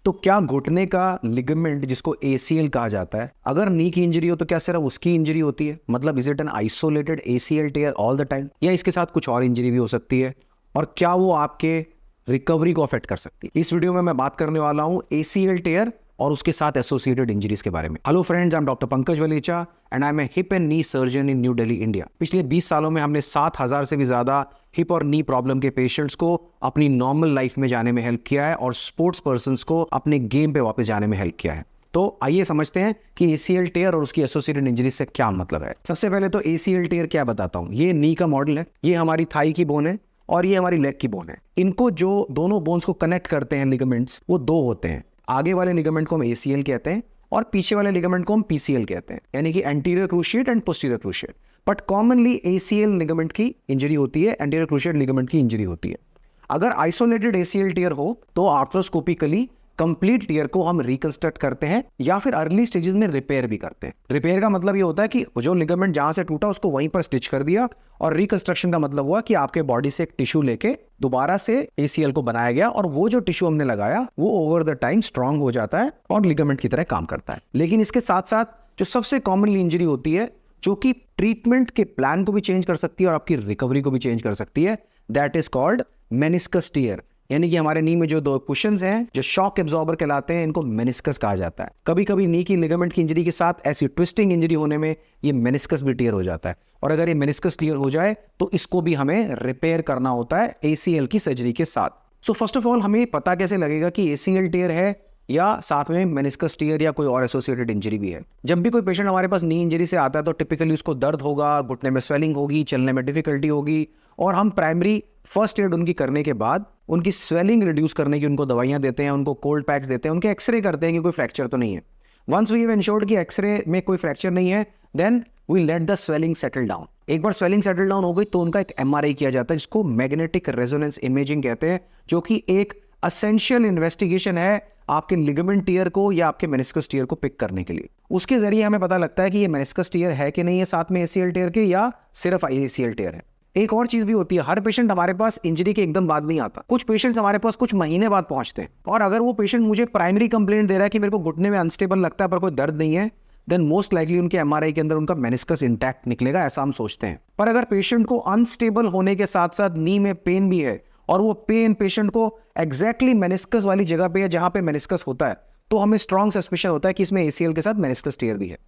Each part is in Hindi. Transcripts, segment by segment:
तो क्या घुटने का लिगामेंट जिसको ACL कहा जाता है, अगर नी की इंजरी हो तो क्या सिर्फ उसकी इंजरी होती है? मतलब is it an isolated ACL tear all the time, या इसके साथ कुछ और इंजरी भी हो सकती है? और क्या वो आपके रिकवरी को अफेक्ट कर सकती है? इस वीडियो में मैं बात करने वाला हूं ACL टेयर और उसके साथ एसोसिएटेड इंजरीज के बारे में। Hello friends, I am doctor Pankaj Walecha and I am a hip and knee surgeon in New Delhi, India. पिछले 20 सालों में हमने 7,000 से भी ज्यादा हिप और नी प्रॉब्लम के पेशेंट्स को अपनी नॉर्मल लाइफ में जाने में हेल्प किया है और स्पोर्ट्स पर्संस को अपने गेम पे वापस जाने में हेल्प किया है। तो आइए समझते हैं कि ACL टेयर और उसकी एसोसिएटेड इंजरी से क्या मतलब है। सबसे पहले तो ACL टेयर क्या बताता हूं। ये नी का मॉडल है, ये हमारी थाई की बोन है और ये हमारी लेग की बोन है। इनको जो दोनों बोन्स को कनेक्ट करते हैं लिगामेंट्स, वो दो होते हैं। आगे वाले लिगामेंट को हम ACL कहते हैं और पीछे वाले लिगामेंट को हम PCL कहते हैं, यानी कि anterior cruciate and posterior cruciate. But commonly ACL ligament की इंजरी होती है, एंटीरियर क्रूशिएट लिगामेंट की इंजरी होती है। अगर आइसोलेटेड ACL टियर हो तो आर्थ्रोस्कोपिकली कंप्लीट टियर को हम रिकंस्ट्रक्ट करते हैं या फिर अर्ली स्टेजेस में रिपेयर भी करते हैं। रिपेयर का मतलब ये होता है कि जो लिगामेंट जहां से टूटा उसको वहीं पर स्टिच कर दिया, और रिकंस्ट्रक्शन का मतलब हुआ कि आपके बॉडी से एक टिश्यू लेके दोबारा से ACL को बनाया गया और वो जो टिश्यू हमने लगाया वो ओवर द टाइम स्ट्रांग हो जाता है और लिगामेंट की तरह काम करता है। लेकिन इसके साथ साथ जो सबसे कॉमनली इंजरी होती है, जो कि ट्रीटमेंट के प्लान को भी चेंज कर सकती है और आपकी रिकवरी को भी चेंज कर सकती है, that is called meniscus tier. यानी कि हमारे नी में जो दो कुशन्स हैं जो शॉक एब्जॉर्बर कहलाते हैं, इनको मेनिस्कस कहा जाता है। कभी कभी नी की लिगामेंट की इंजरी के साथ ऐसी ट्विस्टिंग इंजरी होने में ये मेनिस्कस भी टियर हो जाता है, और अगर ये मेनिस्कस टियर हो जाए तो इसको भी हमें रिपेयर करना होता है ACL की सर्जरी के साथ। सो फर्स्ट ऑफ ऑल हमें पता कैसे लगेगा कि ACL टियर है या साथ में मेनिस्कस टियर या कोई और एसोसिएटेड इंजरी भी है? जब भी कोई पेशेंट हमारे पास नी इंजरी से आता है तो टिपिकली उसको दर्द होगा, घुटने में स्वेलिंग होगी, चलने में डिफिकल्टी होगी, और हम प्राइमरी फर्स्ट एड उनकी करने के बाद उनकी स्वेलिंग रिड्यूस करने की उनको दवाइयां देते हैं, उनको कोल्ड पैक्स देते हैं, उनके एक्सरे करते हैं कि कोई फ्रैक्चर तो नहीं है। वंस वी हैव एंश्योर्ड कि एक्सरे में कोई फ्रैक्चर नहीं है, then we let the swelling settle down. एक बार स्वेलिंग सेटल डाउन हो गई तो उनका एक MRI किया जाता है जिसको मैग्नेटिक रेजोनेंस इमेजिंग कहते हैं, जो कि एक असेंशियल इन्वेस्टिगेशन है आपके लिगामेंट टियर को या आपके मेनिस्कस टियर को पिक करने के लिए। उसके जरिए हमें पता लगता है कि ये मेनिस्कस टियर है कि नहीं है साथ में ACL टियर के, या सिर्फ ACL टियर है। एक और चीज भी होती है, हर पेशेंट हमारे पास इंजरी के एकदम बाद नहीं आता। कुछ पेशेंट्स हमारे पास कुछ महीने बाद पहुंचते हैं, और अगर वो पेशेंट मुझे प्राइमरी कंप्लेंट दे रहा है कि मेरे को घुटने में अनस्टेबल लगता है पर कोई दर्द नहीं है, देन मोस्ट लाइकली उनके MRI के अंदर उनका मेनिस्कस इंटैक्ट निकलेगा, ऐसा हम सोचते हैं। पर अगर पेशेंट को अनस्टेबल होने के साथ साथ नी में पेन भी है और वो पेन पेशेंट को एग्जैक्टली मेनिस्कस वाली जगह पे है जहां पे मेनिस्कस होता है, तो हमें स्ट्रॉन्ग सस्पिशन होता है कि इसमें ACL के साथ मेनिस्कस टियर भी है।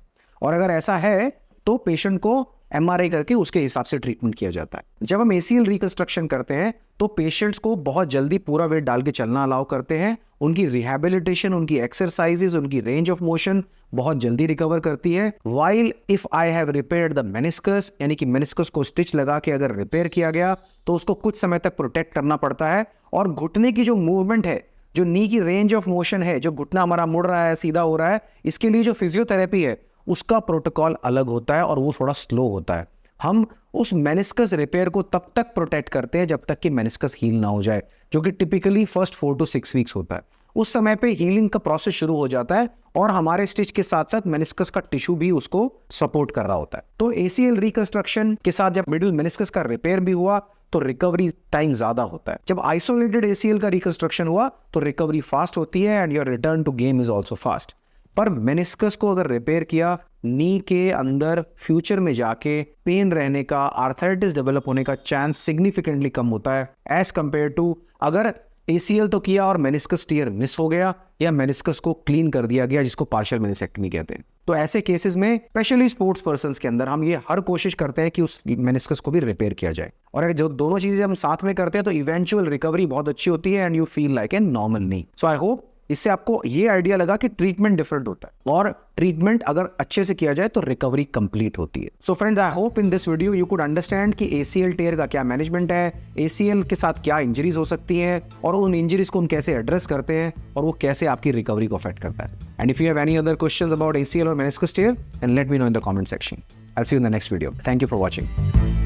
और अगर ऐसा है तो पेशेंट को MRI करके उसके हिसाब से ट्रीटमेंट किया जाता है। जब हम ACL रिकंस्ट्रक्शन करते हैं तो पेशेंट्स को बहुत जल्दी पूरा वेट डाल के चलना अलाउ करते हैं। उनकी रिहैबिलिटेशन, उनकी एक्सरसाइजेज, उनकी रेंज ऑफ मोशन बहुत जल्दी रिकवर करती है। While if I have repaired the meniscus, यानी कि मेनिस्कस को स्टिच लगा के अगर रिपेयर किया गया तो उसको कुछ समय तक प्रोटेक्ट करना पड़ता है, और घुटने की जो मूवमेंट है, जो नी की रेंज ऑफ मोशन है, जो घुटना हमारा मुड़ रहा है, सीधा हो रहा है, इसके लिए जो फिजियोथेरेपी है उसका प्रोटोकॉल अलग होता है और वो थोड़ा स्लो होता है। हम उस मेनिस्कस रिपेयर को तब तक प्रोटेक्ट करते हैं जब तक कि मेनिस्कस हील ना हो जाए, जो कि टिपिकली फर्स्ट 4 to 6 वीक्स होता है। उस समय पे हीलिंग का प्रोसेस शुरू हो जाता है और हमारे स्टिच के साथ साथ मेनिस्कस का टिश्यू भी उसको सपोर्ट कर रहा होता है। तो ACL रिकंस्ट्रक्शन के साथ जब मिडिल मेनिस्कस का रिपेयर भी हुआ तो रिकवरी टाइम ज्यादा होता है। जब आइसोलेटेड ACL का रिकंस्ट्रक्शन हुआ तो रिकवरी फास्ट होती है and your return to game is also fast. पर मेनिस्कस को अगर रिपेयर किया, नी के अंदर फ्यूचर में जाके पेन रहने का, आर्थराइटिस डेवलप होने का चांस सिग्निफिकेंटली कम होता है एज कंपेयर टू अगर ACL तो किया और मेनिस्कस टियर मिस हो गया या मेनिस्कस को क्लीन कर दिया गया, जिसको पार्शियल मेनिसेक्टमी कहते हैं। तो ऐसे केसेस में स्पेशली स्पोर्ट्स पर्संस के अंदर हम ये हर कोशिश करते हैं कि उस मेनिस्कस को भी रिपेयर किया जाए, और अगर जो दोनों चीजें हम साथ में करते हैं तो इवेंचुअल रिकवरी बहुत अच्छी होती है and you feel like a normal knee. So I hope इससे आपको ये आइडिया लगा कि ट्रीटमेंट डिफरेंट होता है, और ट्रीटमेंट अगर अच्छे से किया जाए तो रिकवरी कंप्लीट होती है। So friends, I hope in this video you could understand कि ACL टियर का क्या मैनेजमेंट है, ACL के साथ क्या इंजरीज हो सकती हैं, और उन इंजरीज को हम कैसे एड्रेस करते हैं और वो कैसे आपकी रिकवरी को अफेक्ट करता है। And if you have any other questions about ACL और meniscus tear, then let me know in the comment section. I will see you in the next video. Thank you for watching.